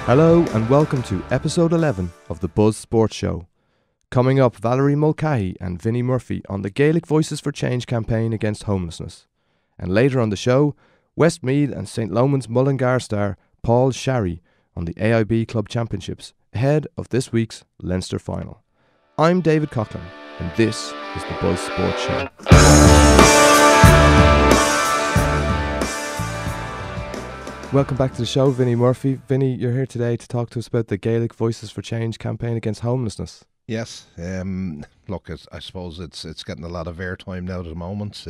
Hello and welcome to episode 11 of the Buzz Sports Show. Coming up, Valerie Mulcahy and Vinnie Murphy on the Gaelic Voices for Change campaign against homelessness. And later on the show, Westmeath and St Loman's Mullingar star Paul Sharry on the AIB Club Championships ahead of this week's Leinster final. I'm David Coughlan and this is the Buzz Sports Show. Welcome back to the show, Vinnie Murphy. Vinnie, you're here today to talk to us about the Gaelic Voices for Change campaign against homelessness. Yes, look, I suppose it's getting a lot of airtime now at the moment.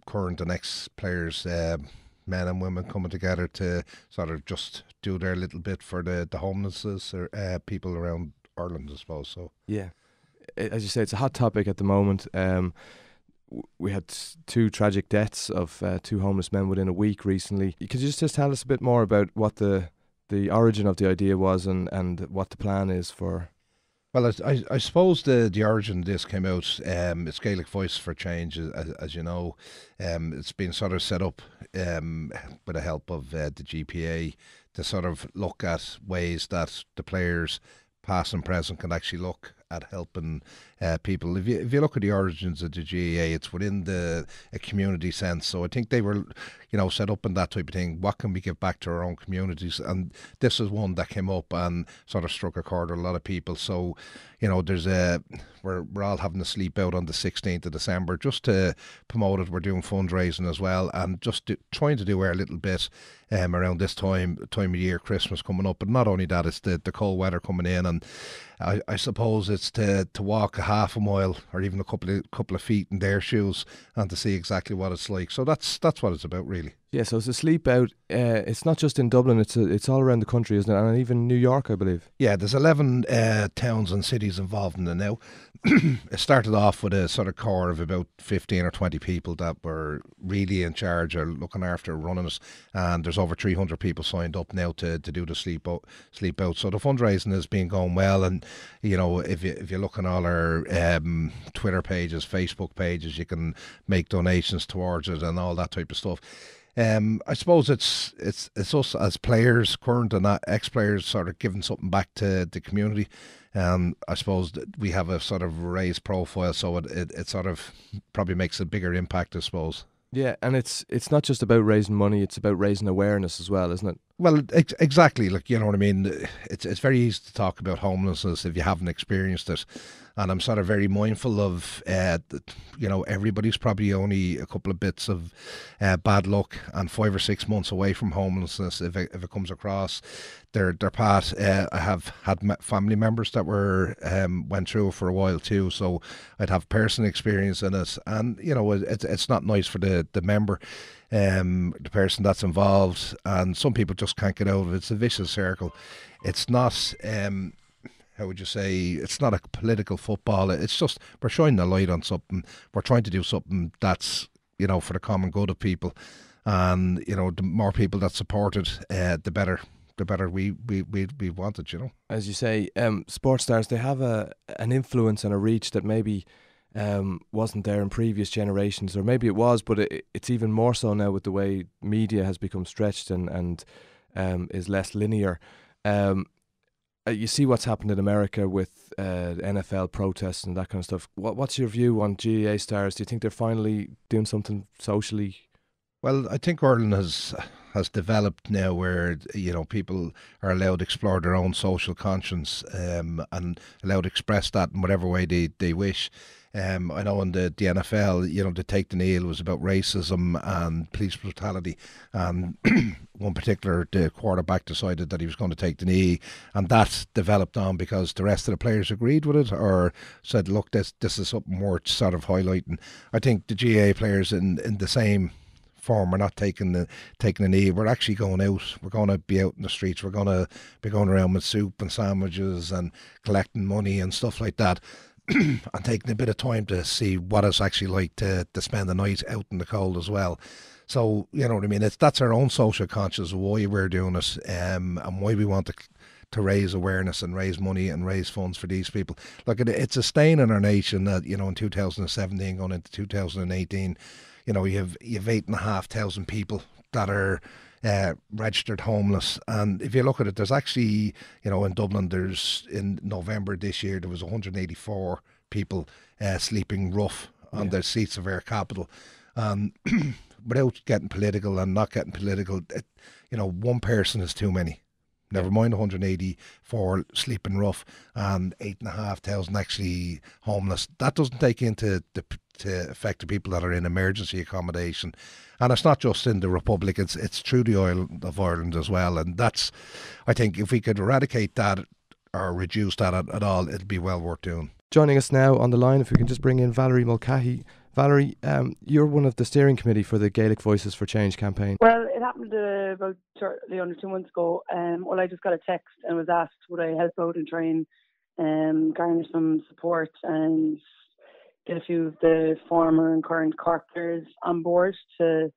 Current and ex-players, men and women coming together to sort of just do their little bit for the homeless people around Ireland, I suppose. So yeah, as you say, it's a hot topic at the moment. We had two tragic deaths of two homeless men within a week recently. Could you just tell us a bit more about what the origin of the idea was and what the plan is for? Well, I suppose the origin of this came out, it's Gaelic Voices for Change, as you know. It's been sort of set up with the help of the GPA to sort of look at ways that the players, past and present, can actually look at helping people. If you look at the origins of the GAA, it's within a community sense. So I think they were, set up in that type of thing. What can we give back to our own communities? And this is one that came up and sort of struck a chord with a lot of people. So, we're all having a sleep out on the 16th of December just to promote it. We're doing fundraising as well and just trying to do our little bit around this time of year, Christmas coming up. But not only that, it's the cold weather coming in, and I suppose it's to walk a half a mile or even a couple of feet in their shoes and to see exactly what it's like. So that's what it's about, really. Yeah, so it's a sleep out. It's not just in Dublin, it's all around the country, isn't it? And even New York, I believe. Yeah, there's 11 towns and cities involved in it now. It started off with a sort of core of about 15 or 20 people that were really in charge or looking after running it, and there's over 300 people signed up now to do the sleep out. So the fundraising has been going well, and if you look on all our Twitter pages, Facebook pages, you can make donations towards it and all that type of stuff. I suppose it's us as players, current and ex-players, sort of giving something back to the community. I suppose that we have a sort of raised profile, so it sort of probably makes a bigger impact, I suppose. Yeah, and it's not just about raising money; it's about raising awareness as well, isn't it? Well, exactly. Like, you know what I mean. It's very easy to talk about homelessness if you haven't experienced it, and I'm sort of very mindful of everybody's probably only a couple of bits of bad luck and 5 or 6 months away from homelessness if it comes across their path. I have had family members that went through it for a while too, so I'd have personal experience in it, and it's not nice for the member, the person that's involved, and some people just can't get out of it. It's a vicious circle. It's not how would you say, it's not a political football. It's just we're shining a light on something. We're trying to do something that's for the common good of people, and the more people that support it, the better we want it. As you say, sports stars, they have an influence and a reach that maybe wasn't there in previous generations, or maybe it was, but it's even more so now with the way media has become stretched and is less linear. You see what's happened in America with NFL protests and that kind of stuff. What's your view on GAA stars? Do you think they're finally doing something socially? Well, I think Ireland has developed now where people are allowed to explore their own social conscience and allowed to express that in whatever way they wish. I know in the NFL, to take the knee, it was about racism and police brutality, and one particular, the quarterback decided that he was going to take the knee, and that developed on because the rest of the players agreed with it or said, look, this is something worth sort of highlighting. I think the GAA players in the same form are not taking the knee. We're actually going out. We're going to be out in the streets. We're going to be going around with soup and sandwiches and collecting money and stuff like that. And taking a bit of time to see what it's actually like to spend the night out in the cold as well. So, you know what I mean? That's our own social conscience of why we're doing it, and why we want to raise awareness and raise money and raise funds for these people. Look, it's a stain in our nation that, in 2017 going into 2018, you have 8,500 people that are registered homeless. And if you look at it, there's actually, in Dublin, in November this year, there was 184 people sleeping rough on their seats of Air Capital. Without getting political and not getting political, one person is too many. Never mind 184 sleeping rough and 8,500 actually homeless. That doesn't take into to affect the people that are in emergency accommodation. And it's not just in the Republic, it's through the island of Ireland as well. And that's, I think, if we could eradicate that or reduce that at all, it'd be well worth doing. Joining us now on the line, if we can just bring in Valerie Mulcahy. Valerie, you're one of the steering committee for the Gaelic Voices for Change campaign. Well, it happened about shortly under 2 months ago. I just got a text and was asked would I help out and try and garner some support and get a few of the former and current Cork players on board to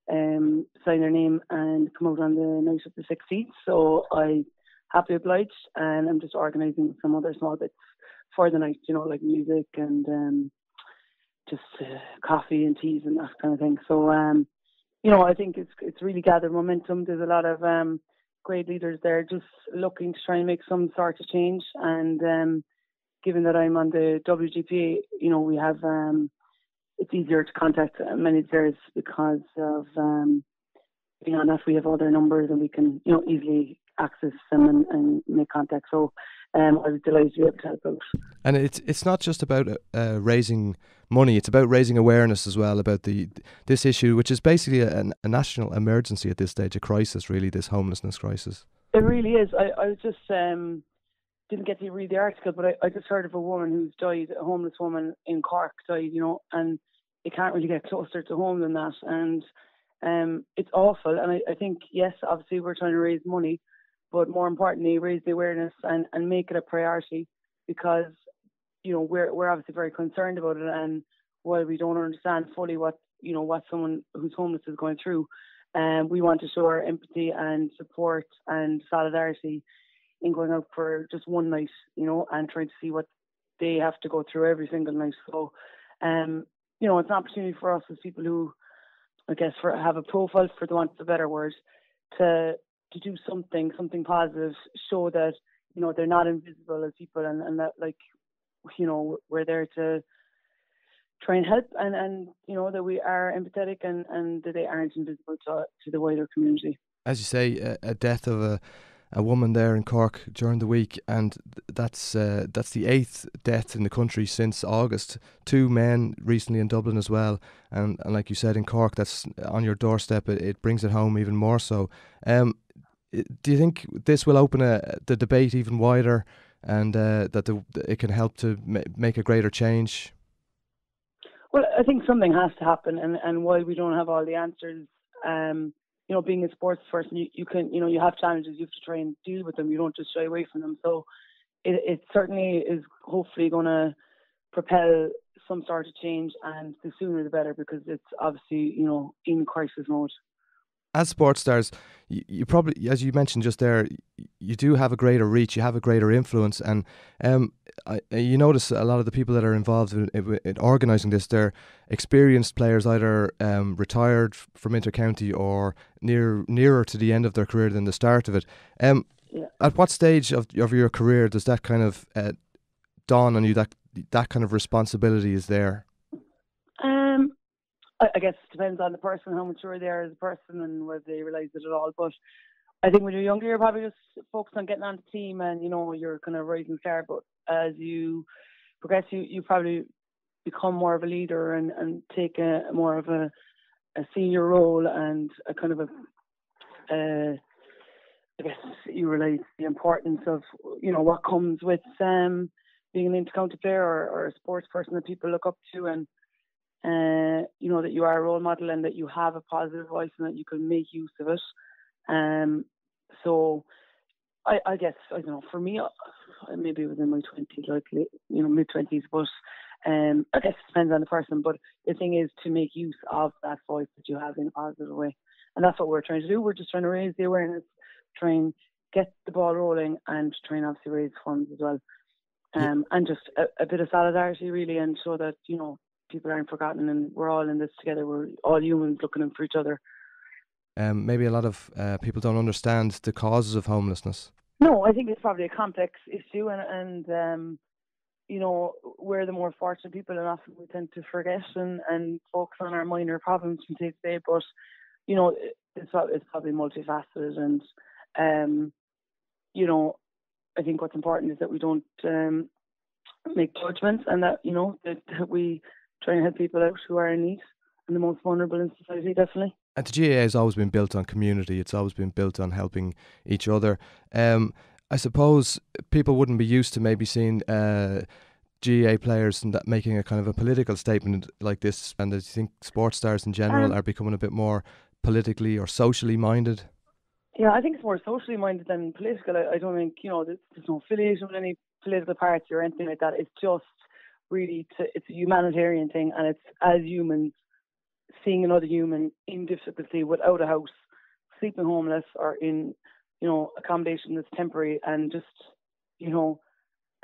sign their name and come out on the night of the 16th. So I happily obliged, and I'm just organising some other small bits for the night, like music and just coffee and teas and that kind of thing. So, I think it's really gathered momentum. There's a lot of great leaders there just looking to try and make some sort of change. And given that I'm on the WGPA, we have it's easier to contact many players because of being on that. We have all their numbers and we can easily access them and make contact. So I was delighted to be able to help out. And it's not just about raising money, it's about raising awareness as well about this issue, which is basically a national emergency at this stage, a crisis really, this homelessness crisis. It really is. I was just didn't get to read the article, but I just heard of a woman who's died, a homeless woman in Cork died, and it can't really get closer to home than that. And it's awful. And I think, yes, obviously we're trying to raise money, but more importantly, raise the awareness and make it a priority, because, we're obviously very concerned about it. And while we don't understand fully what someone who's homeless is going through, we want to show our empathy and support and solidarity in going out for just one night, and trying to see what they have to go through every single night. So, it's an opportunity for us as people who, I guess, have a profile, for the want of a better word, to do something positive, show that, they're not invisible as people, and that, we're there to try and help, and that we are empathetic and that they aren't invisible to the wider community. As you say, a death of a woman there in Cork during the week, and that's the 8th death in the country since August. 2 men recently in Dublin as well, and like you said, in Cork, that's on your doorstep. It brings it home even more so. Do you think this will open the debate even wider, and that it can help to make a greater change? Well, I think something has to happen, and while we don't have all the answers, being a sports person, you can, you have challenges, you have to try and deal with them. You don't just shy away from them. So it certainly is hopefully going to propel some sort of change, and the sooner the better, because it's obviously, in crisis mode. As sports stars, you probably, as you mentioned just there, you do have a greater reach, you have a greater influence, and you notice a lot of the people that are involved in organising this, they're experienced players, either retired from inter-county or nearer to the end of their career than the start of it. At what stage of your career does that kind of dawn on you, that kind of responsibility is there? I guess it depends on the person, how mature they are as a person and whether they realise it at all. But I think when you're younger, you're probably just focused on getting on the team and, you're kind of rising star. But as you progress, you probably become more of a leader and take more of a senior role, and a kind of I guess you realise the importance of, what comes with being an inter-county player or a sports person that people look up to, and that you are a role model and that you have a positive voice and that you can make use of it. So I guess, I don't know, for me, maybe within my 20s, mid-20s, but I guess it depends on the person. But the thing is to make use of that voice that you have in a positive way. And that's what we're trying to do. We're just trying to raise the awareness, try and get the ball rolling, and try and obviously raise funds as well. And just a bit of solidarity, really, and show that, people aren't forgotten and we're all in this together. We're all humans looking out for each other. maybe a lot of people don't understand the causes of homelessness. No, I think it's probably a complex issue, and you know, we're the more fortunate people, and often we tend to forget and focus on our minor problems from day to day. But you know, it's probably multifaceted, and you know, I think what's important is that we don't make judgments, and that, you know, that we try and help people out who are in need and the most vulnerable in society, definitely. And the GAA has always been built on community. It's always been built on helping each other. I suppose people wouldn't be used to maybe seeing GAA players and that making a kind of a political statement like this. And I think sports stars in general are becoming a bit more politically or socially minded. Yeah, I think it's more socially minded than political. I don't think, you know, there's no affiliation with any political party or anything like that. It's just really, it's a humanitarian thing, and it's as humans seeing another human in difficulty without a house, sleeping homeless, or in, you know, accommodation that's temporary, and just, you know,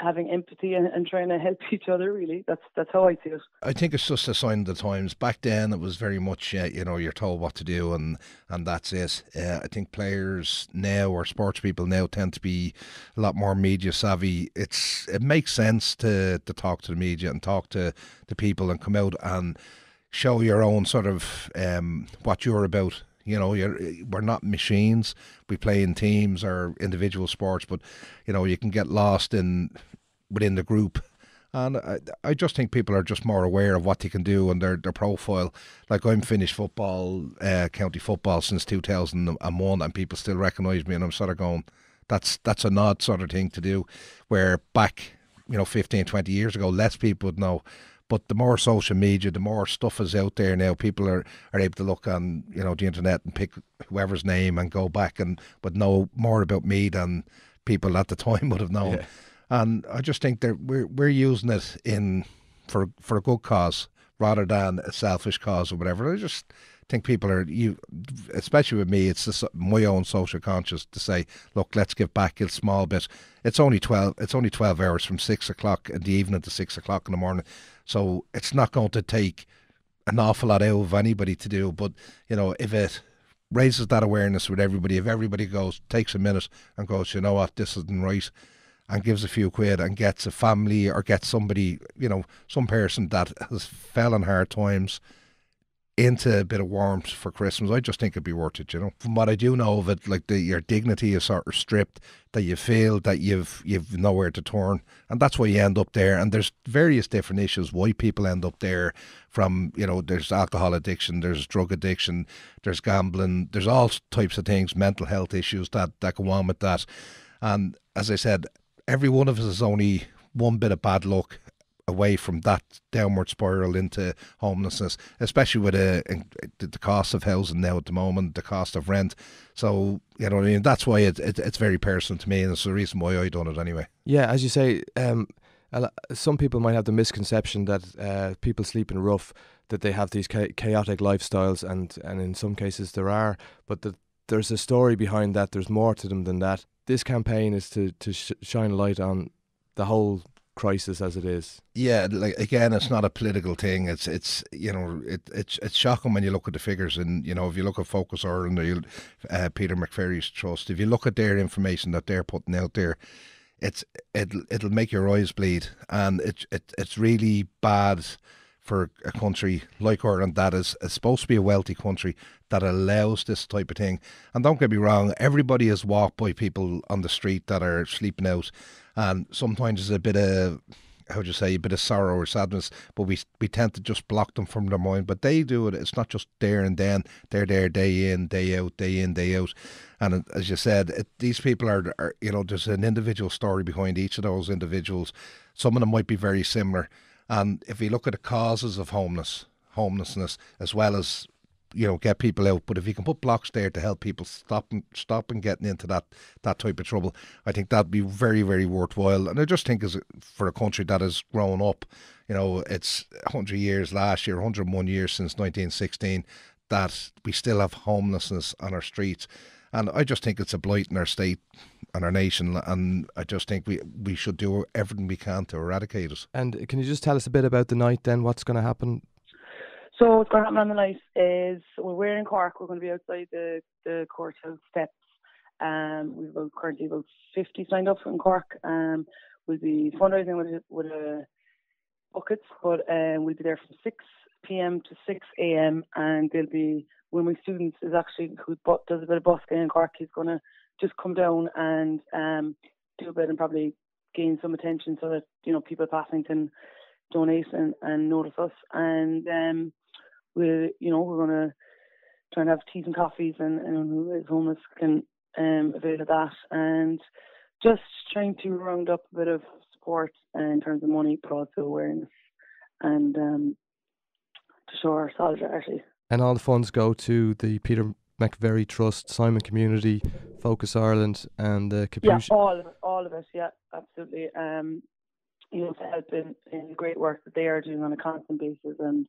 having empathy and trying to help each other, really. That's how I see it. I think it's just a sign of the times. Back then it was very much, you know, you're told what to do and that's it. I think players now, or sports people now, tend to be a lot more media savvy. It makes sense to talk to the media and talk to the people and come out and show your own sort of what you're about. You know, we're not machines. We play in teams or individual sports, but you know, you can get lost within the group. And I just think people are just more aware of what they can do and their profile. Like, I'm finished football, county football, since 2001, and people still recognise me, and I'm sort of going, that's an odd sort of thing to do. Where back, you know, 15, 20 years ago, less people would know. But the more social media, the more stuff is out there now. People are able to look on, you know, the internet and pick whoever's name and go back and would know more about me than people at the time would have known. Yeah. And I just think that we're using it for a good cause rather than a selfish cause or whatever. I just think people especially with me, it's just my own social conscience to say, look, let's give back a small bit. It's only 12 hours from 6 o'clock in the evening to 6 o'clock in the morning. So it's not going to take an awful lot out of anybody to do. But, you know, if it raises that awareness with everybody, if everybody takes a minute and goes, you know what, this isn't right, and gives a few quid and gets a family or gets somebody, you know, some person that has fell in hard times into a bit of warmth for Christmas, I just think it'd be worth it, you know. From what I do know of it, like your dignity is sort of stripped, that you feel that you've nowhere to turn, and that's why you end up there. And there's various different issues why people end up there. From, you know, there's alcohol addiction, there's drug addiction, there's gambling, there's all types of things, mental health issues that go on with that. And as I said, every one of us is only one bit of bad luck away from that downward spiral into homelessness, especially with the cost of housing now at the moment, the cost of rent. So, you know what I mean, that's why it's very personal to me, and it's the reason why I done it anyway. Yeah, as you say, some people might have the misconception that people sleep in rough, that they have these chaotic lifestyles, and in some cases there are, but there's a story behind that. There's more to them than that. This campaign is to shine a light on the whole crisis as it is. Yeah, like, again, it's not a political thing. It's you know, it's shocking when you look at the figures, and you know, if you look at Focus Ireland or Peter McFerry's trust, if you look at their information that they're putting out there, it'll make your eyes bleed, and it's really bad for a country like Ireland that is supposed to be a wealthy country that allows this type of thing. And don't get me wrong, everybody has walked by people on the street that are sleeping out, and sometimes there's a bit of, a bit of sorrow or sadness, but we tend to just block them from their mind. But they do it. It's not just there and then. They're there day in, day out, day in, day out. And as you said, these people are, you know, there's an individual story behind each of those individuals. Some of them might be very similar. And if we look at the causes of homelessness, as well as, you know, get people out, but if you can put blocks there to help people stop and getting into that type of trouble, I think that'd be very, very worthwhile. And I just think, as for a country that has grown up, you know, it's 100 years last year, 101 years since 1916, that we still have homelessness on our streets. And I just think it's a blight in our state and our nation, and I just think we should do everything we can to eradicate it. And can you just tell us a bit about the night then? What's going to happen? So what's going to happen on the night is we're in Cork. We're going to be outside the courthouse steps. We've currently about 50 signed up in Cork. We'll be fundraising with buckets, but we'll be there from 6 p.m. to 6 a.m. and there'll be one of my students is actually who does a bit of busking in Cork. He's going to just come down and do a bit and probably gain some attention so that people passing can donate and notice us. And we're going to try and have teas and coffees and who is homeless can avail of that, and just trying to round up a bit of support in terms of money, but also awareness and to show our solidarity. And all the funds go to the Peter McVerry Trust, Simon Community, Focus Ireland, and Capuchin. Yeah, all of it. Yeah, absolutely. To help in the great work that they are doing on a constant basis, and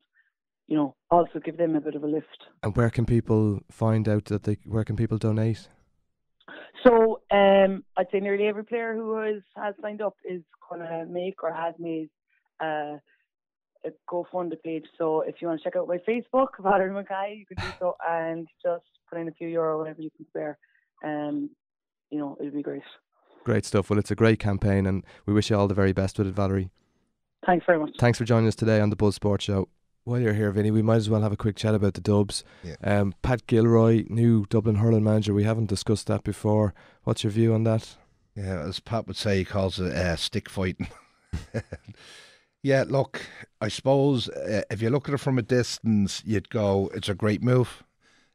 also give them a bit of a lift. And where can people find out where can people donate? So I'd say nearly every player who has signed up is going to make or has made a GoFundMe page. So if you want to check out my Facebook, Valerie Mulcahy, you can do so and just put in a few euro, whatever you can spare. It'll be great. Great stuff. Well, it's a great campaign and we wish you all the very best with it, Valerie. Thanks very much. Thanks for joining us today on the Buzz Sports Show. While you're here, Vinny, we might as well have a quick chat about the Dubs. Yeah. Pat Gilroy, new Dublin hurling manager. We haven't discussed that before. What's your view on that? Yeah, as Pat would say, he calls it stick fighting. Yeah, look, I suppose if you look at it from a distance, you'd go, it's a great move.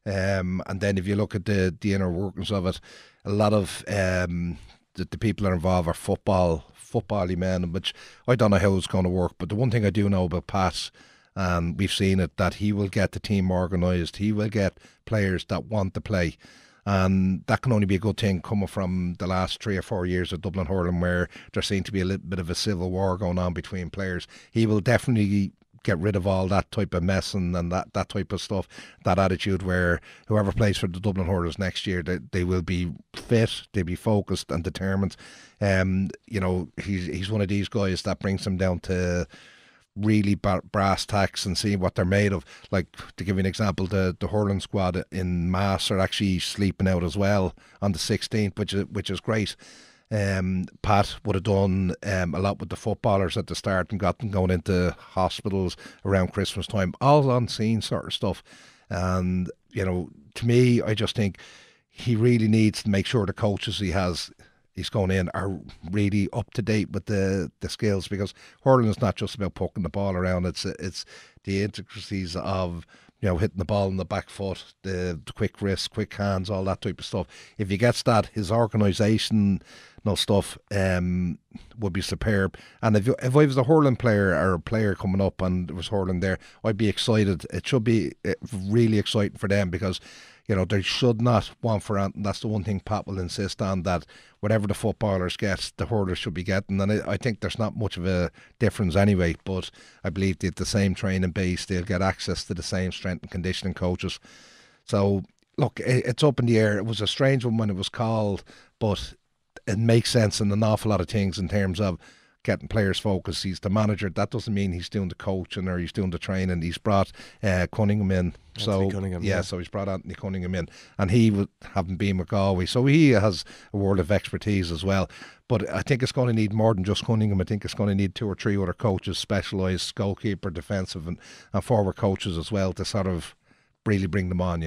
And then if you look at the inner workings of it, a lot of the people that are involved are football-y men, which I don't know how it's going to work. But the one thing I do know about Pat, and we've seen it, that he will get the team organised. He will get players that want to play. And that can only be a good thing coming from the last 3 or 4 years of Dublin hurling, where there seemed to be a little bit of a civil war going on between players. He will definitely get rid of all that type of messing and that type of stuff, that attitude where whoever plays for the Dublin Hurlers next year, they will be fit, they'll be focused and determined. He's one of these guys that brings them down to really brass tacks and see what they're made of. Like, to give you an example, the hurling squad in Mass are actually sleeping out as well on the 16th, which is great. Pat would have done a lot with the footballers at the start and got them going into hospitals around Christmas time, all on scene sort of stuff. And to me, I just think he really needs to make sure the coaches he's going in are really up to date with the skills, because hurling is not just about poking the ball around. It's the intricacies of hitting the ball in the back foot, the quick wrists, quick hands, all that type of stuff. If he gets that, his organisational stuff would be superb. And if I was a hurling player or a player coming up and there was hurling there, I'd be excited. It should be really exciting for them, because they should not want for anything. That's the one thing Pat will insist on, that whatever the footballers get, the hurlers should be getting. And I think there's not much of a difference anyway, but I believe they've the same training base, they'll get access to the same strength and conditioning coaches. So, look, it's up in the air. It was a strange one when it was called, but it makes sense in an awful lot of things in terms of getting players focused. He's the manager. That doesn't mean he's doing the coaching or he's doing the training. He's brought Cunningham in. So he's brought Anthony Cunningham in, and he haven't been with Galway, so he has a world of expertise as well. But I think it's going to need more than just Cunningham. I think it's going to need 2 or 3 other coaches, specialised goalkeeper, defensive and forward coaches as well, to sort of really bring them on,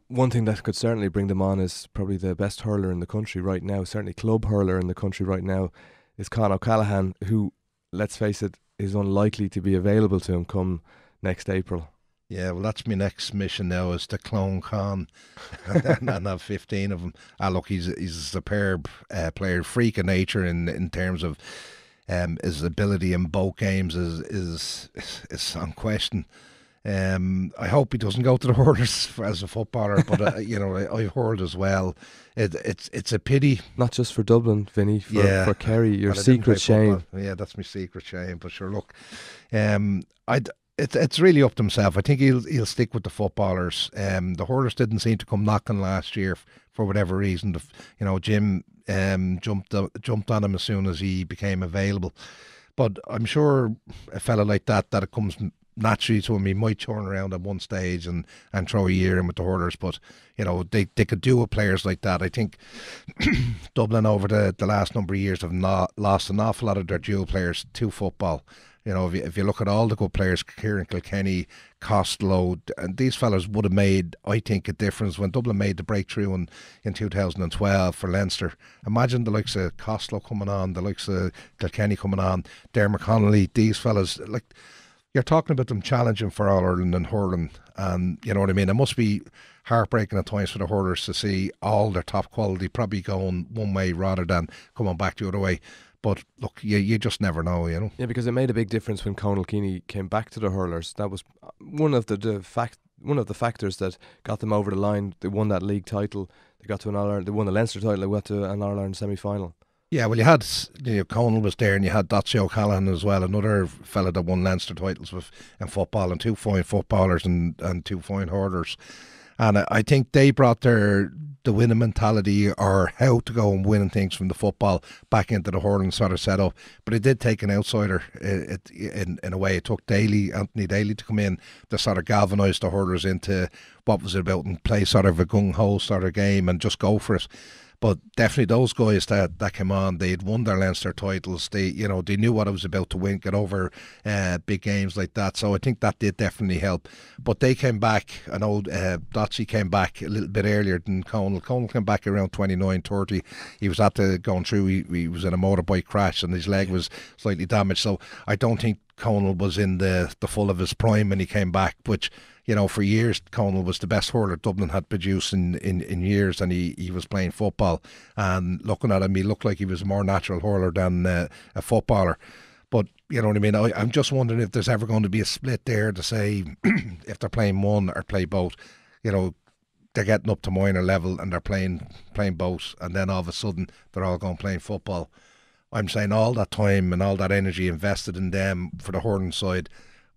One thing that could certainly bring them on is probably the best hurler in the country right now, certainly club hurler in the country right now, is Con O'Callaghan, who, let's face it, is unlikely to be available to him come next April. Yeah, well, that's my next mission now, is to clone Con and have 15 of them. Look, he's a superb player, freak of nature in terms of his ability in both games is on question. I hope he doesn't go to the Hurlers as a footballer, but I've heard as well. It's a pity, not just for Dublin, Vinny, for Kerry, your secret shame. Football. Yeah, that's my secret shame. But sure, look, it's really up to himself. I think he'll stick with the footballers. The Hurlers didn't seem to come knocking last year for whatever reason. Jim jumped on him as soon as he became available. But I'm sure a fella like that it comes naturally to him. He might turn around at one stage and throw a year in with the Hurlers, but they could do with players like that. I think Dublin over the last number of years have not lost an awful lot of their dual players to football. If you look at all the good players, Kieran Kilkenny, Costello, and these fellas would have made, I think, a difference when Dublin made the breakthrough in 2012 for Leinster. Imagine the likes of Costello coming on, the likes of Kilkenny coming on, Dermot Connolly, these fellas, like, you're talking about them challenging for All Ireland and hurling, and you know what I mean. It must be heartbreaking at times for the hurlers to see all their top quality probably going one way rather than coming back the other way. But look, you just never know, Yeah, because it made a big difference when Conal Keaney came back to the Hurlers. That was one of the factors that got them over the line. They won that league title. They got to an All-Ireland. They won the Leinster title. They got to an All-Ireland semi-final. Yeah, well, you had Conal was there, and you had Dotsie O'Callaghan as well, another fella that won Leinster titles in football, and two fine footballers and two fine hurlers. And I think they brought the winning mentality, or how to go and win things from the football, back into the hurling sort of setup. But it did take an outsider. In a way, it took Anthony Daly to come in to sort of galvanise the hurlers into what was it about, and play sort of a gung-ho sort of game and just go for it. But definitely those guys that came on, they had won their Leinster titles. They knew what it was about to win, get over big games like that. So I think that did definitely help. But they came back. I know Dotsie came back a little bit earlier than Conal. Conal came back around 29, 30. He was going through. He was in a motorbike crash and his leg was slightly damaged. So I don't think Conal was in the full of his prime when he came back, which, for years Conal was the best hurler Dublin had produced in years, and he was playing football, and looking at him, he looked like he was a more natural hurler than a footballer. But you know what I mean, I'm just wondering if there's ever going to be a split there to say if they're playing one or play both. They're getting up to minor level and they're playing both, and then all of a sudden they're all going playing football. I'm saying all that time and all that energy invested in them for the hurling side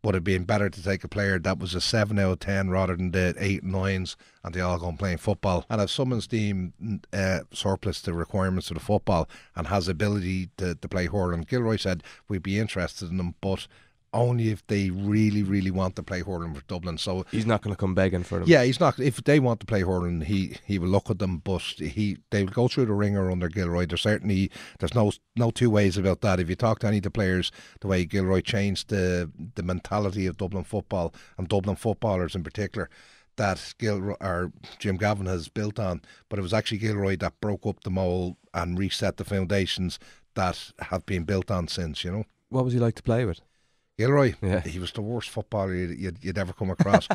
would have been better to take a player that was a 7 out of 10 rather than the 8 and 9s, and they all go and playing football. And if someone's deemed surplus to requirements of the football and has ability to play hurling, Gilroy said we'd be interested in them, but only if they really, really want to play hurling for Dublin. So he's not going to come begging for them. Yeah, he's not. If they want to play hurling, he will look at them, but they will go through the ringer under Gilroy. There's no two ways about that. If you talk to any of the players, the way Gilroy changed the mentality of Dublin football and Dublin footballers in particular, that Jim Gavin has built on, but it was actually Gilroy that broke up the mould and reset the foundations that have been built on since. What was he like to play with? Gilroy, yeah. He was the worst footballer you'd ever come across.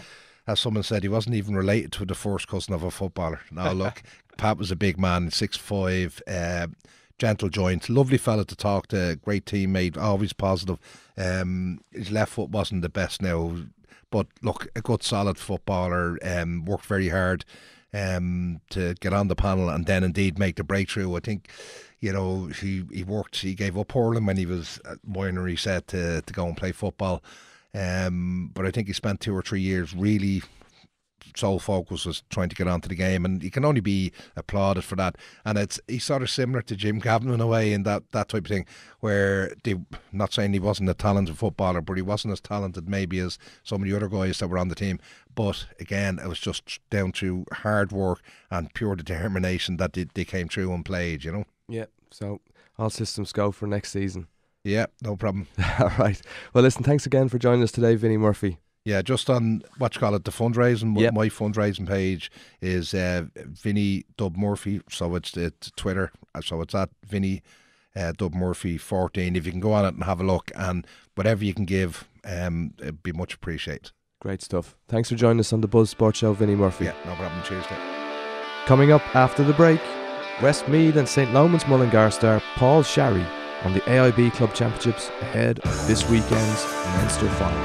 As someone said, he wasn't even related to the first cousin of a footballer. Now look, Pat was a big man, 6'5", gentle joint, lovely fella to talk to, great teammate, always positive. His left foot wasn't the best now, but look, a good solid footballer, worked very hard to get on the panel and then indeed make the breakthrough. I think he gave up hurling when he was minor, he said, to go and play football. But I think he spent 2 or 3 years really sole focus was trying to get onto the game, and he can only be applauded for that. And he's sort of similar to Jim Gavin in a way, in that type of thing, where not saying he wasn't a talented footballer, but he wasn't as talented maybe as some of the other guys that were on the team. But again, it was just down to hard work and pure determination that they came through and played, Yeah, so all systems go for next season. Yeah, no problem. All right. Well, listen, thanks again for joining us today, Vinnie Murphy. Yeah, just on the fundraising. Yep. My fundraising page is Vinnie Dub Murphy, so it's Twitter, so it's at Vinnie Dub Murphy 14. If you can go on it and have a look, and whatever you can give, it'd be much appreciated. Great stuff. Thanks for joining us on the Buzz Sports Show, Vinnie Murphy. Yeah, no problem. Tuesday. Coming up after the break, Westmeath and St Loman's Mullingar star Paul Sharry on the AIB Club Championships ahead of this weekend's Leinster final.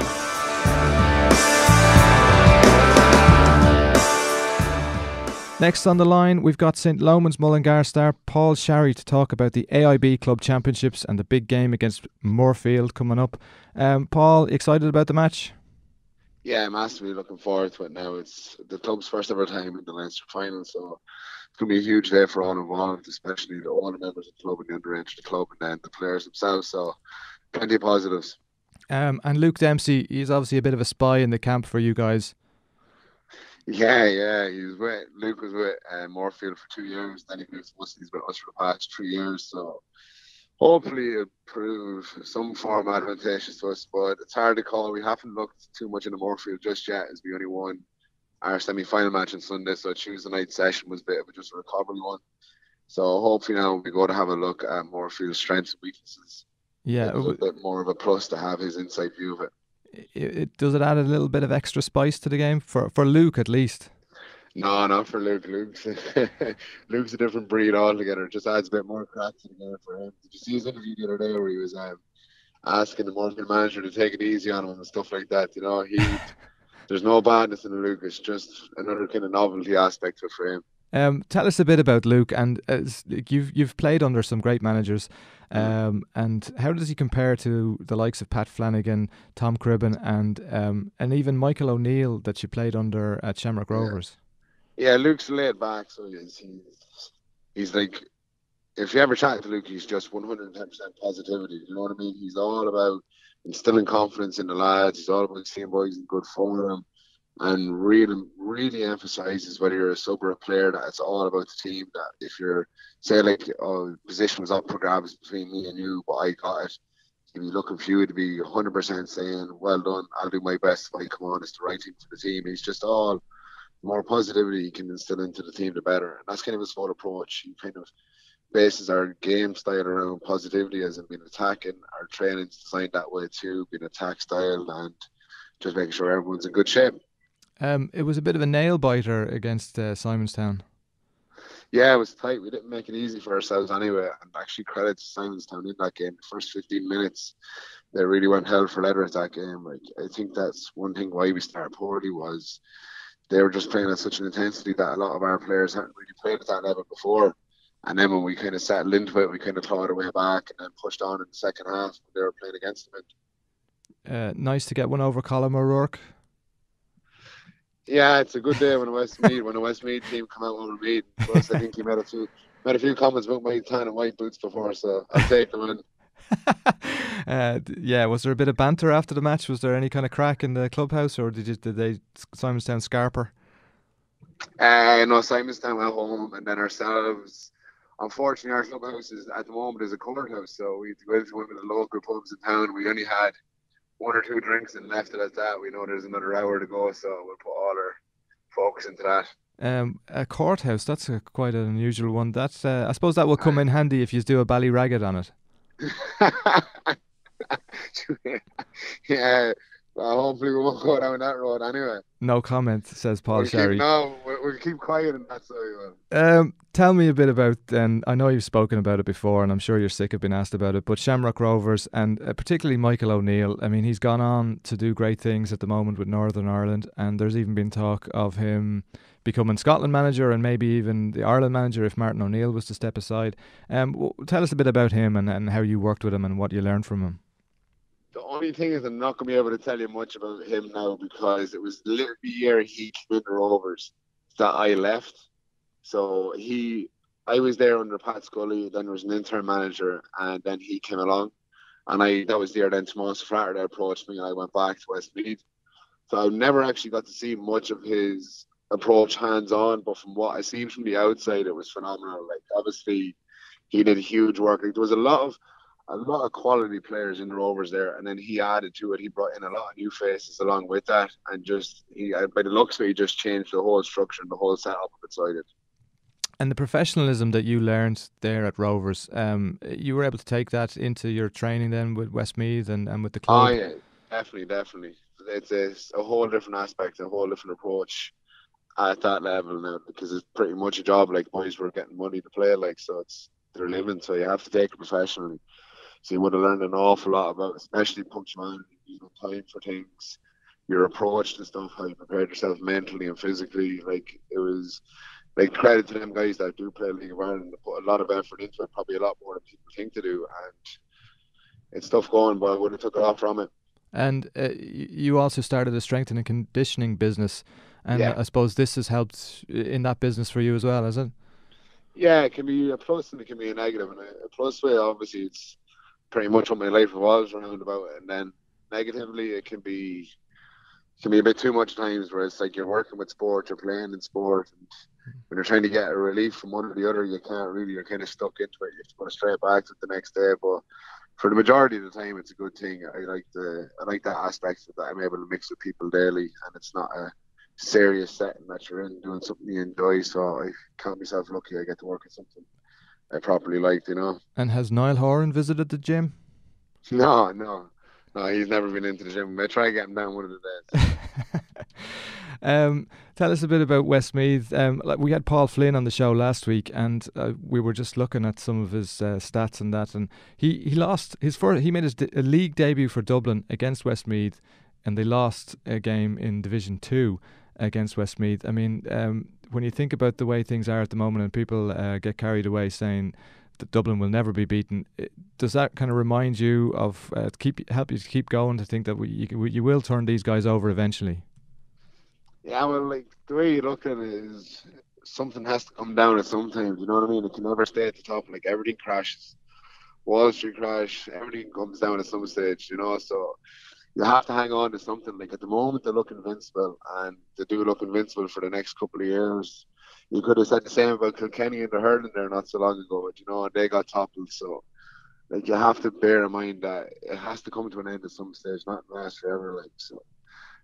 Next on the line, we've got St Loman's Mullingar star Paul Sharry to talk about the AIB Club Championships and the big game against Moorfield coming up. Paul, excited about the match? Yeah, I'm massively looking forward to it now. It's the club's first ever time in the Leinster final, so it's going to be a huge day for all involved, especially all the members of the club and the underage of the club, and then the players themselves. So plenty of positives. And Luke Dempsey, he's obviously a bit of a spy in the camp for you guys. Yeah. Luke was with Moorfield for 2 years. Then he moved to us. He's with us for the past 3 years. So hopefully it'll prove some form advantageous to us. But it's hard to call. We haven't looked too much into Moorfield just yet, as we only won our semi-final match on Sunday. So Tuesday night session was a bit of just a recovery one. So hopefully now we go to have a look at Moorfield's strengths and weaknesses. Yeah, it's a bit more of a plus to have his inside view of it. Does it add a little bit of extra spice to the game for Luke at least? No, not for Luke. Luke's a different breed altogether. It just adds a bit more crack to the game for him. Did you see his interview the other day where he was asking the Moorfield manager to take it easy on him and stuff like that? You know, there's no badness in Luke. It's just another kind of novelty aspect for him. Tell us a bit about Luke, and you've played under some great managers, and how does he compare to the likes of Pat Flanagan, Tom Cribben, and even Michael O'Neill that you played under at Shamrock Rovers? Yeah, Luke's laid back, so he's like, if you ever chat to Luke, he's just 110% positivity. You know what I mean? He's all about instilling confidence in the lads. He's all about seeing boys in good form. And really emphasises whether you're a sub or a player that it's all about the team. That if you're, say, like, position was up for grabs between me and you, but I got it, he'd be looking for you to be 100% saying, well done, I'll do my best if I come on, it's the right thing for the team. He's just all, the more positivity he can instill into the team, the better. And that's kind of his whole approach. He kind of bases our game style around positivity, as in being attacking. Our training's designed that way too, being attack style, and just making sure everyone's in good shape. It was a bit of a nail biter against Simonstown. Yeah, it was tight. We didn't make it easy for ourselves anyway. And actually, credit to Simonstown in that game. The first 15 minutes, they really went hell for leather at that game. Like, I think that's one thing why we started poorly, was they were just playing at such an intensity that a lot of our players hadn't really played at that level before. And then when we kind of settled into it, we kind of clawed our way back and then pushed on in the second half when they were playing against them. Nice to get one over Colin O'Rourke. Yeah, it's a good day when a Westmeath team come out over Meath. Plus, I think he made a few comments about my tan and white boots before, so I'll take them in. Yeah, was there a bit of banter after the match? Was there any kind of crack in the clubhouse, or did they Simonstown scarper? No, Simonstown went home, and then ourselves. Unfortunately, our clubhouse at the moment is a courthouse, so we had to go into one of the local pubs in town. We only had 1 or 2 drinks and left it at that. We know there's another hour to go, so we'll put all our focus into that. A courthouse, that's quite an unusual one. That's I suppose that will come in handy if you do a ballyragged on it. Yeah, well, hopefully we won't go down that road anyway. No comment, says Paul Sharry. We'll keep quiet on that side. Tell me a bit about, and I know you've spoken about it before, and I'm sure you're sick of being asked about it, but Shamrock Rovers, and particularly Michael O'Neill. I mean, he's gone on to do great things at the moment with Northern Ireland, and there's even been talk of him becoming Scotland manager and maybe even the Ireland manager if Martin O'Neill was to step aside. Tell us a bit about him and how you worked with him and what you learned from him. The only thing is I'm not going to be able to tell you much about him now, because it was literally the year he came in the Rovers that I left. So I was there under Pat Scully, then there was an interim manager, and then he came along. And that was the year then Tomas Frater approached me, and I went back to Westmeath. So I never actually got to see much of his approach hands-on, but from what I seen from the outside, it was phenomenal. Like, obviously, he did huge work. Like, there was a lot of quality players in the Rovers there, and then he added to it. He brought in a lot of new faces along with that, and by the looks of it, he just changed the whole structure and the whole setup of it side. And the professionalism that you learned there at Rovers, you were able to take that into your training then with Westmeath and with the club? Oh yeah, definitely. It's a whole different aspect, a whole different approach at that level now, because it's pretty much a job. Like, boys were getting money to play, like, so it's their living, so you have to take it professionally. So you would have learned an awful lot about, especially punctuality, time for things, your approach to stuff, how you prepared yourself mentally and physically. Like, it was like, credit to them guys that do play League of Ireland. They put a lot of effort into it, probably a lot more than people think to do, and it's tough going, but I would have took it off from it. And you also started a strength and conditioning business, and yeah. I suppose this has helped in that business for you as well, has it? Yeah, it can be a plus and it can be a negative. And a plus way, obviously, it's pretty much what my life revolves around about it. And then negatively. It can be a bit too much times, where it's like you're working with sport, you're playing in sport, and when you're trying to get a relief from one or the other, you can't really. You're kind of stuck into it. You have to go straight back to it the next day. But for the majority of the time, it's a good thing. I like that aspect of that. I'm able to mix with people daily, and it's not a serious setting that you're in doing something you enjoy. So I count myself lucky. I get to work at something I properly like, And has Niall Horan visited the gym? No, he's never been into the gym. I try to get him down one of the days. Tell us a bit about Westmeath. Like we had Paul Flynn on the show last week, and we were just looking at some of his stats and that, and he lost his first. He made his league debut for Dublin against Westmeath, and they lost a game in Division 2 against Westmeath. I mean, when you think about the way things are at the moment, and people get carried away saying that Dublin will never be beaten, does that kind of remind you of help you to keep going, to think that you will turn these guys over eventually? Yeah, well, like the way you look at it is something has to come down at some time. You know what I mean? It can never stay at the top. Like everything crashes, Wall Street crash, everything comes down at some stage. So you have to hang on to something. Like at the moment, they look invincible, and they do look invincible for the next couple of years. You could have said the same about Kilkenny and the Hurling there not so long ago, and they got toppled. So, like, you have to bear in mind that it has to come to an end at some stage, not last forever. Like, so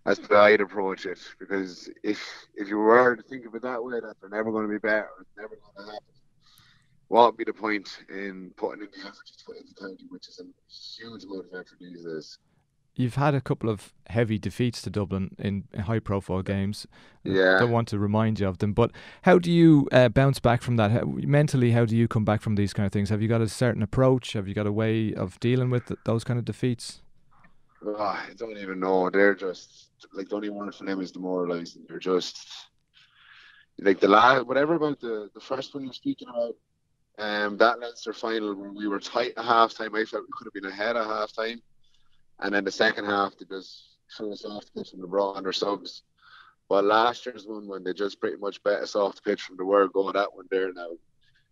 that's the way I'd approach it. Because if you were to think of it that way, that they're never going to be better, it's never going to happen, what would be the point in putting in the effort to put into county, which is a huge amount of effort these days? You've had a couple of heavy defeats to Dublin in high-profile games. Yeah. Don't want to remind you of them, but how do you bounce back from that? Mentally, how do you come back from these kind of things? Have you got a certain approach? Have you got a way of dealing with those kind of defeats? Oh, I don't even know. They're just like, the only word for them is demoralising. They're just like whatever about the first one you're speaking about. That Leinster final where we were tight at half-time. I felt we could have been ahead at half-time. And then the second half, they just threw us off the pitch and they brought on their subs. But last year's one, when they just pretty much bet us off the pitch from the word go, that one there now,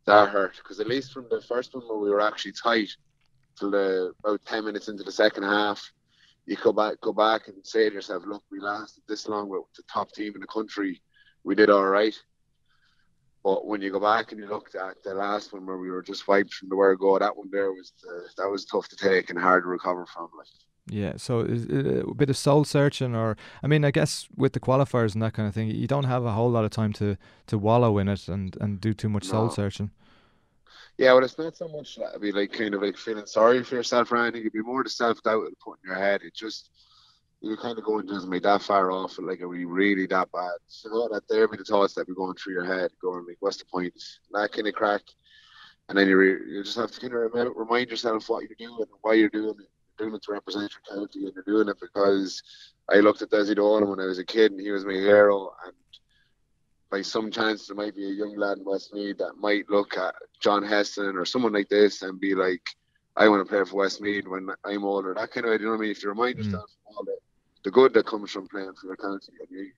that hurt. Because at least from the first one where we were actually tight till about 10 minutes into the second half, you go back and say to yourself, look, we lasted this long with the top team in the country. We did all right. But when you go back and you looked at the last one where we were just wiped from the word go, that one there that was tough to take and hard to recover from. Like. Yeah, so is it a bit of soul searching, or I mean, I guess with the qualifiers and that kind of thing, you don't have a whole lot of time to wallow in it and do too much soul searching. Yeah, well, it's not so much that. It'd be like kind of like feeling sorry for yourself or anything. It'd be more the self-doubt it'll put in your head. It just, you kind of go into it, like, that far off, like, are we really that bad? So that there be the thoughts that be going through your head, going like, what's the point? That kind of crack. And then you just have to kind of remind yourself what you're doing and why you're doing it. You're doing it to represent your county, and you're doing it because I looked at Desi Dolan when I was a kid, and he was my hero. And by some chance, there might be a young lad in Westmeath that might look at John Heston or someone like this and be like, I want to play for Westmeath when I'm older. That kind of, you know what I mean? If you remind yourself of all the good that comes from playing for your county, and you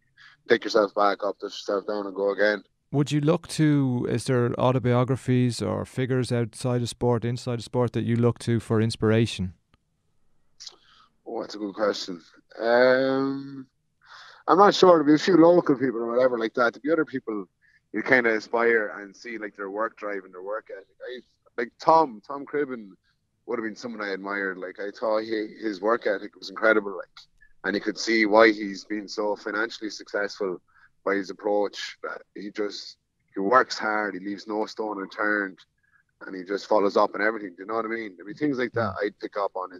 pick yourself back up, dust yourself down and go again. Would you look to, is there autobiographies or figures outside of sport, inside of sport, that you look to for inspiration? Oh, that's a good question. I'm not sure. There'll be a few local people or whatever like that. To be other people, you kind of aspire and see like their work drive and their work ethic. Like Tom Cribben would have been someone I admired. Like, I thought his work ethic was incredible. Like, and you could see why he's been so financially successful by his approach. That he works hard. He leaves no stone unturned, and he just follows up on everything. Do you know what I mean? There'd be things like that I'd pick up on.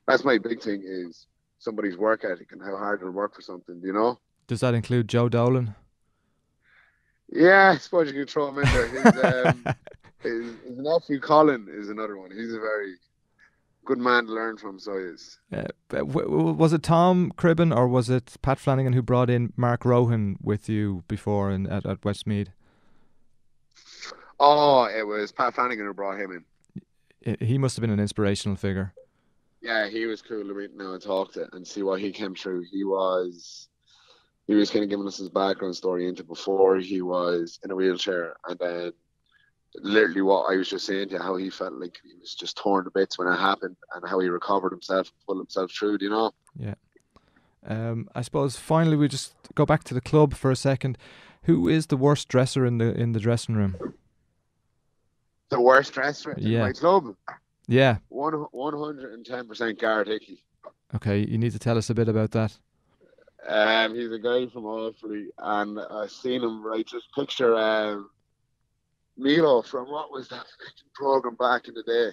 That's my big thing, is somebody's work ethic and how hard they'll work for something, you know? Does that include Joe Dolan? Yeah, I suppose you could throw him in there. His nephew Colin is another one. He's a very good man to learn from, so he is. Was it Tom Cribben or was it Pat Flanagan who brought in Mark Rohan with you before at Westmeath? Oh, it was Pat Flanagan who brought him in. He must have been an inspirational figure. Yeah, he was cool to meet now and talk to and see what he came through. He was kind of giving us his background story into before he was in a wheelchair, and then literally what I was just saying to you, how he felt like he was just torn to bits when it happened, and how he recovered himself and pulled himself through, you know? Yeah. I suppose finally we just go back to the club for a second. Who is the worst dresser in the dressing room? The worst dresser in my club? Yeah. 110% Garrett Hickey. Okay, you need to tell us a bit about that. He's a guy from Offaly, and I've seen him right. Just picture Milo from, what was that program back in the day?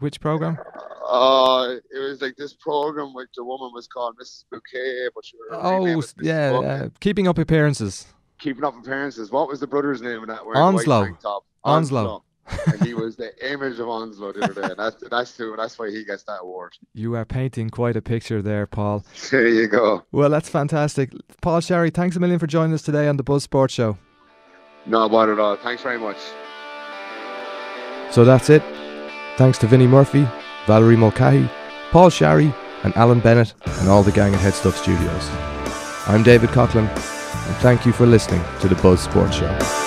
Which program? It was like this program which the woman was called Mrs. Bouquet, but she was Keeping Up Appearances. Keeping Up Appearances. What was the brother's name in that? Onslow. Onslow. And he was the image of Onslow the other day. And that's why he gets that award. You are painting quite a picture there, Paul. There you go. Well, that's fantastic. Paul Sharry, thanks a million for joining us today on the Buzz Sports Show. No bother at all. Thanks very much. So that's it. Thanks to Vinnie Murphy, Valerie Mulcahy, Paul Sharry and Alan Bennett and all the gang at Headstuff Studios. I'm David Coughlan, and thank you for listening to the Buzz Sports Show.